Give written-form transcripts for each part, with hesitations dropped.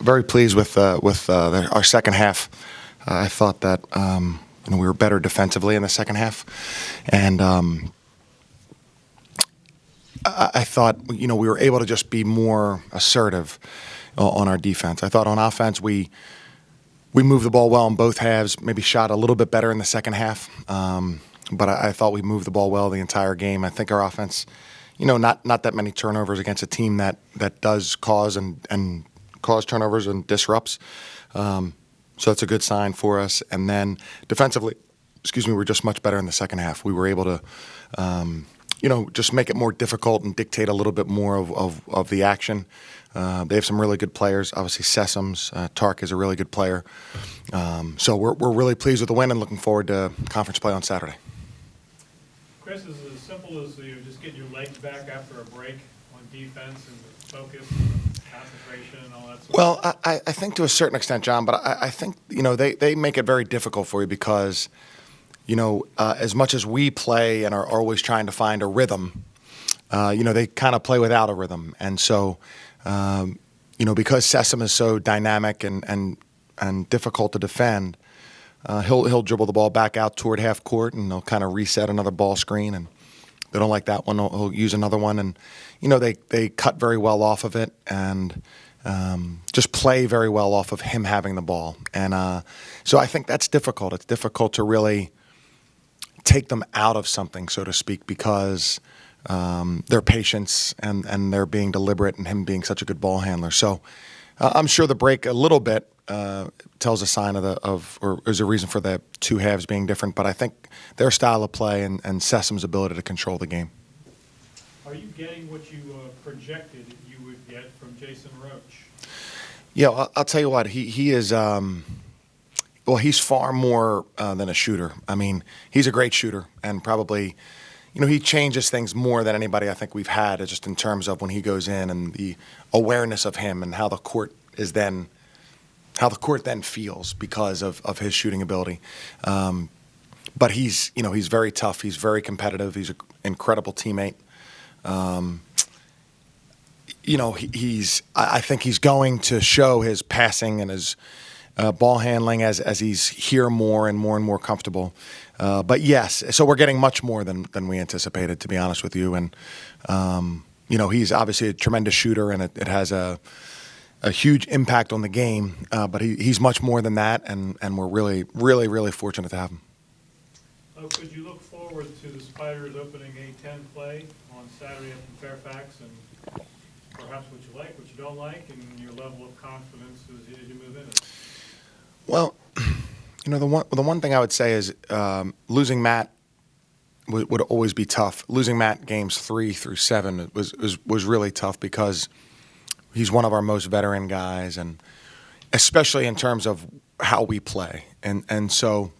very pleased with our second half. I thought that we were better defensively in the second half, and I thought we were able to just be more assertive on our defense. I thought on offense we moved the ball well in both halves. Maybe shot a little bit better in the second half, but I thought we moved the ball well the entire game. I think our offense, not that many turnovers against a team that does cause and cause turnovers and disrupts. So that's a good sign for us. And then defensively, we're just much better in the second half. We were able to, just make it more difficult and dictate a little bit more of the action. They have some really good players. Obviously, Sessoms, Tark is a really good player. So we're really pleased with the win and looking forward to conference play on Saturday. Chris, is it as simple as you just get your legs back after a break on defense and focus, concentration, and all that stuff? Well, I think to a certain extent, John, but I think they make it very difficult for you because as much as we play and are always trying to find a rhythm, they kind of play without a rhythm, and so because Sessom is so dynamic and difficult to defend. He'll dribble the ball back out toward half court, and they'll kind of reset another ball screen. And they don't like that one. He'll use another one, and they cut very well off of it, and just play very well off of him having the ball. And so I think that's difficult. It's difficult to really take them out of something, so to speak, because their patience and they're being deliberate, and him being such a good ball handler. So I'm sure the break a little bit tells a sign or is a reason for the two halves being different. But I think their style of play and Sessom's ability to control the game. Are you getting what you projected you would get from Jason Roach? Yeah, I'll tell you what. He is. He's far more than a shooter. I mean, he's a great shooter, and probably, he changes things more than anybody I think we've had, just in terms of when he goes in and the awareness of him and how the court then feels because of his shooting ability. But he's very tough. He's very competitive. He's an incredible teammate. I think he's going to show his passing and his ball handling as he's here more and more comfortable. But yes, so we're getting much more than we anticipated, to be honest with you. And he's obviously a tremendous shooter, and it has a huge impact on the game. But he's much more than that, and we're really, really, really fortunate to have him. Could you look forward to the Spiders opening A-10 play on Saturday up in Fairfax, and perhaps what you like, what you don't like, and your level of confidence as you move in? Well, the one thing I would say is losing Matt would always be tough. Losing Matt games 3 through 7 was really tough because he's one of our most veteran guys, and especially in terms of how we play. And so,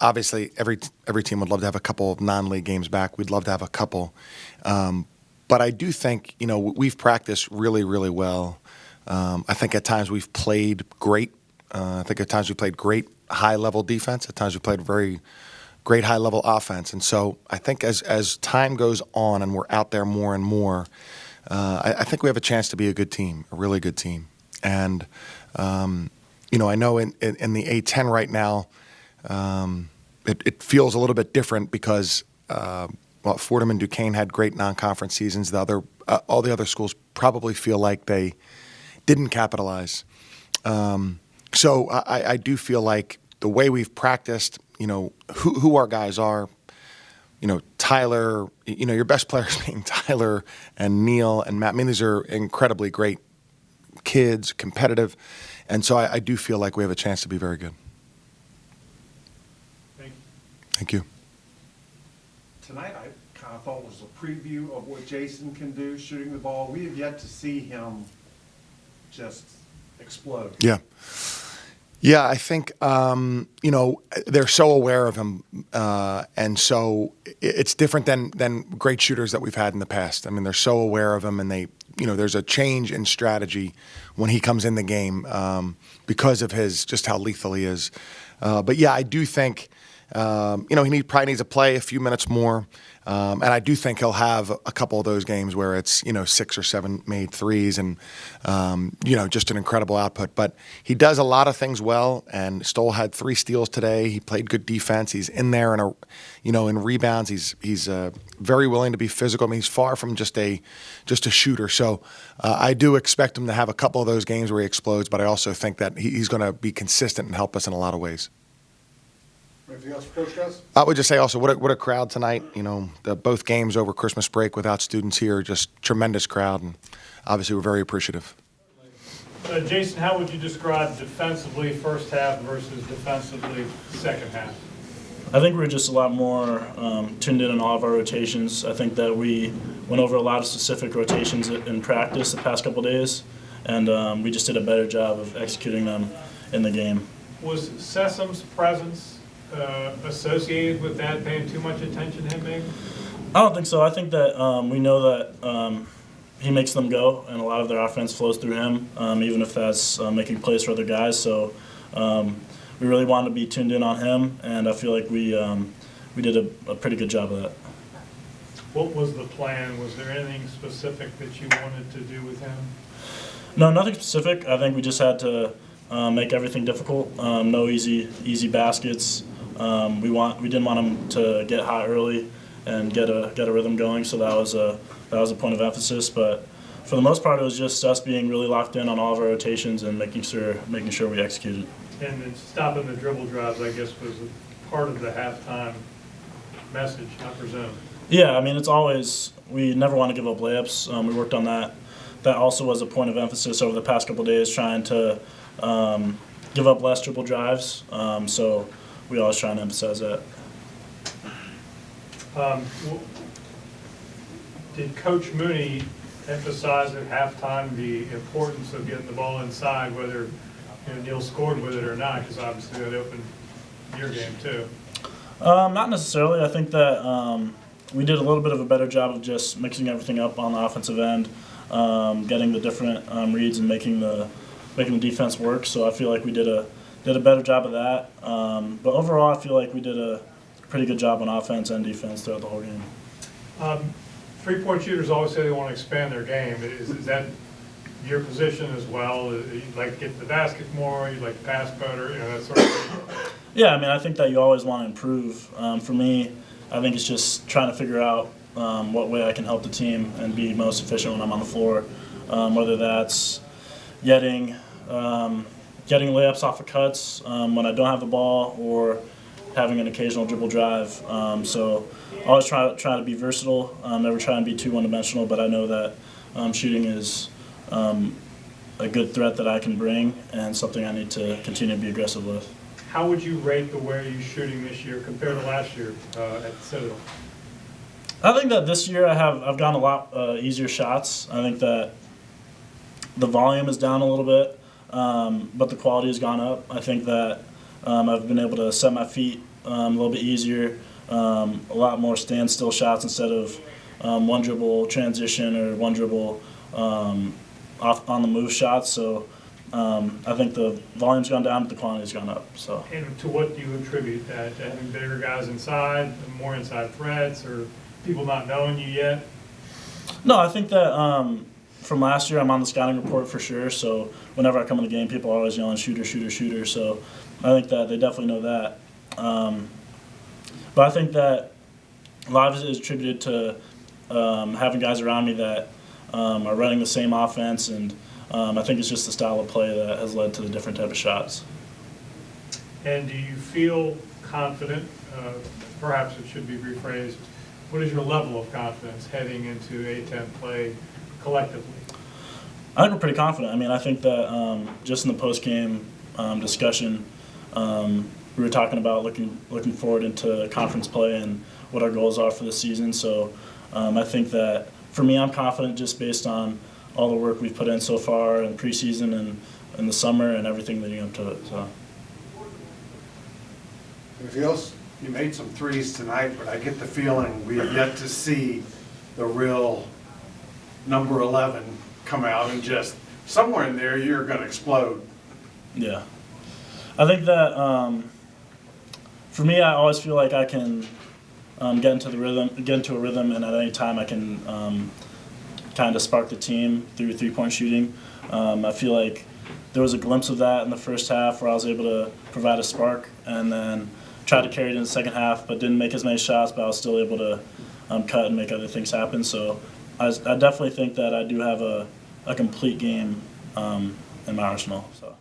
obviously every team would love to have a couple of non-league games back. We'd love to have a couple. But I do think, we've practiced really, really well. I think at times we've played great. I think at times we played great high-level defense. At times we played very great high-level offense. And so I think as time goes on and we're out there more and more, I think we have a chance to be a good team, a really good team. And, I know in the A-10 right now, it feels a little bit different because Fordham and Duquesne had great non-conference seasons. All the other schools probably feel like they didn't capitalize. So I do feel like the way we've practiced, who our guys are, Tyler, your best players being Tyler and Neil and Matt. I mean, these are incredibly great kids, competitive. And so I do feel like we have a chance to be very good. Thank you. Tonight I kind of thought was a preview of what Jason can do shooting the ball. We have yet to see him just explode. Yeah. Yeah, I think, they're so aware of him, and so it's different than great shooters that we've had in the past. I mean, they're so aware of him, and there's a change in strategy when he comes in the game because of just how lethal he is. But yeah, I do think He probably needs to play a few minutes more. And I do think he'll have a couple of those games where it's, 6 or 7 made threes and, just an incredible output. But he does a lot of things well, and Stoll had 3 steals today. He played good defense. He's in there in rebounds. He's very willing to be physical. I mean, he's far from just a shooter. So I do expect him to have a couple of those games where he explodes, but I also think that he's going to be consistent and help us in a lot of ways. Anything else for Coach Gus? I would just say also, what a crowd tonight. Both games over Christmas break without students here, just tremendous crowd, and obviously we're very appreciative. Jason, how would you describe defensively first half versus defensively second half? I think we're just a lot more tuned in all of our rotations. I think that we went over a lot of specific rotations in practice the past couple days, and we just did a better job of executing them in the game. Was Sesam's presence associated with that, paying too much attention to him, maybe? I don't think so. I think that we know that he makes them go, and a lot of their offense flows through him, even if that's making plays for other guys. So we really wanted to be tuned in on him, and I feel like we did a pretty good job of that. What was the plan? Was there anything specific that you wanted to do with him? No, nothing specific. I think we just had to make everything difficult. No easy baskets. We didn't want him to get hot early and get a rhythm going. So that was a point of emphasis. But for the most part, it was just us being really locked in on all of our rotations and making sure we executed. And then stopping the dribble drives, I guess, was a part of the halftime message, I presume. Yeah, I mean, we never want to give up layups. We worked on that. That also was a point of emphasis over the past couple of days, trying to give up less dribble drives. So we always try and emphasize that. Did Coach Mooney emphasize at halftime the importance of getting the ball inside, whether Neil scored with it or not? Because obviously that opened your game too. Not necessarily. I think that we did a little bit of a better job of just mixing everything up on the offensive end, getting the different reads and making the defense work. So I feel like we did a better job of that. But overall, I feel like we did a pretty good job on offense and defense throughout the whole game. Three-point shooters always say they want to expand their game. Is that your position as well? You'd like to get to the basket more, you'd like to pass better, that sort of thing? Yeah, I mean, I think that you always want to improve. For me, I think it's just trying to figure out what way I can help the team and be most efficient when I'm on the floor, whether that's getting layups off of cuts when I don't have the ball, or having an occasional dribble drive. So I always try to be versatile, never try and be too one-dimensional, but I know that shooting is a good threat that I can bring and something I need to continue to be aggressive with. How would you rate the way you're shooting this year compared to last year at the Citadel? I think that this year I've gotten a lot easier shots. I think that the volume is down a little bit, but the quality has gone up. I think that I've been able to set my feet a little bit easier, a lot more standstill shots instead of one dribble transition or one dribble off on the move shots. So I think the volume's gone down, but the quantity's gone up. So. And to what do you attribute that? To having bigger guys inside, more inside threats, or people not knowing you yet? No, I think that from last year I'm on the scouting report for sure. So whenever I come in the game, people are always yelling shooter, shooter, shooter. So I think that they definitely know that. But I think that a lot of it is attributed to having guys around me that are running the same offense, and I think it's just the style of play that has led to the different type of shots. And do you feel confident, perhaps it should be rephrased, what is your level of confidence heading into A-10 play collectively? I think we're pretty confident. I mean, I think that just in the post-game discussion, we were talking about looking forward into conference play and what our goals are for the season. So I think that for me, I'm confident just based on all the work we've put in so far in preseason and in the summer and everything leading up to it. So. Anything else? You made some threes tonight, but I get the feeling we have yet to see the real number 11 come out, and just somewhere in there you're going to explode. Yeah. I think that for me, I always feel like I can get into a rhythm, and at any time I can kind of spark the team through three-point shooting. I feel like there was a glimpse of that in the first half where I was able to provide a spark, and then tried to carry it in the second half, but didn't make as many shots, but I was still able to cut and make other things happen. So I definitely think that I do have a complete game in my arsenal. So.